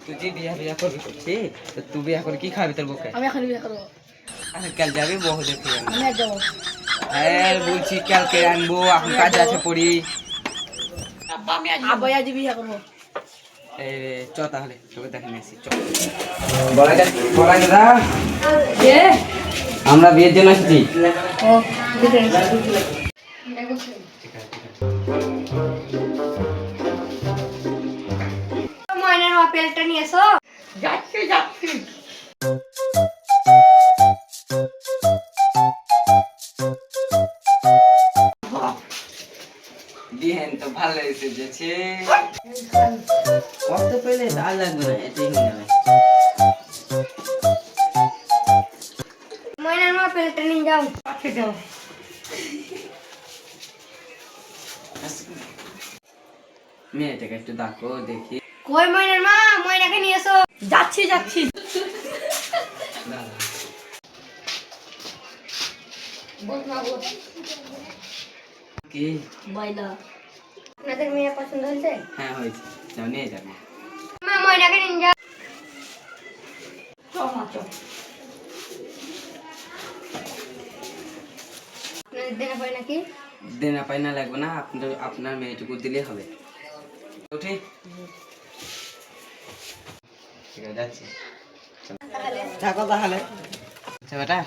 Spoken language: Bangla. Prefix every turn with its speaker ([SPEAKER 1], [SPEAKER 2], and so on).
[SPEAKER 1] তুই যে বিয়া করবি করছি তো তুই বিয়া করে কি খাবি তোর বউকে?
[SPEAKER 2] আমি এখন বিয়ে করবো।
[SPEAKER 1] আরে কাল যাবি বউ দেখে আনবি।
[SPEAKER 2] আমি আর যাবো।
[SPEAKER 1] হ্যাঁ বলছি কালকে আনবো, এখন কাজ আছে পড়ি।
[SPEAKER 2] আব্বা আজ বিয়ে করবো।
[SPEAKER 1] এই রে চ তাহলে তোকে দেখে নিয়েছি চ। বলাই দাদা
[SPEAKER 2] কে?
[SPEAKER 1] আমরা বিয়ের জন্য এসেছি।
[SPEAKER 2] ও ঠিক আছে।
[SPEAKER 1] ঠিক আছে ঠিক আছে।
[SPEAKER 2] ময়নার আপেলটা নিয়ে এসো। যাচ্ছি যাচ্ছি।
[SPEAKER 1] বিহেন তো ভালো এসেছে। কত পেলে আর লাগবে না, এটাই নিয়ে যাবে।
[SPEAKER 2] ময়নার আপেলটা নিয়ে যাও। পাঠিয়ে দাও।
[SPEAKER 1] মেয়েটাকে একটু ডাকো দেখি।
[SPEAKER 2] কই ময়নার মা, ময়নাকে নিয়ে এসো। যাচ্ছি যাচ্ছি। বল মা বল।
[SPEAKER 1] কি?
[SPEAKER 2] বাইলা। আপনাদের মেয়ে পছন্দ হয়েছে?
[SPEAKER 1] হ্যাঁ হয়েছে, যাও নিয়ে যাবে।
[SPEAKER 2] মা ময়নাকে নিয়ে যাও। চল মা চল। আপনাদের দেনা পাই নাকি?
[SPEAKER 1] দেনা পাইনা লাগবে না, আপনার মেয়েটুকু দিলেই হবে। উঠি ঠিক আছে যাচ্ছি। থাকো তাহলে। আচ্ছা বেটা।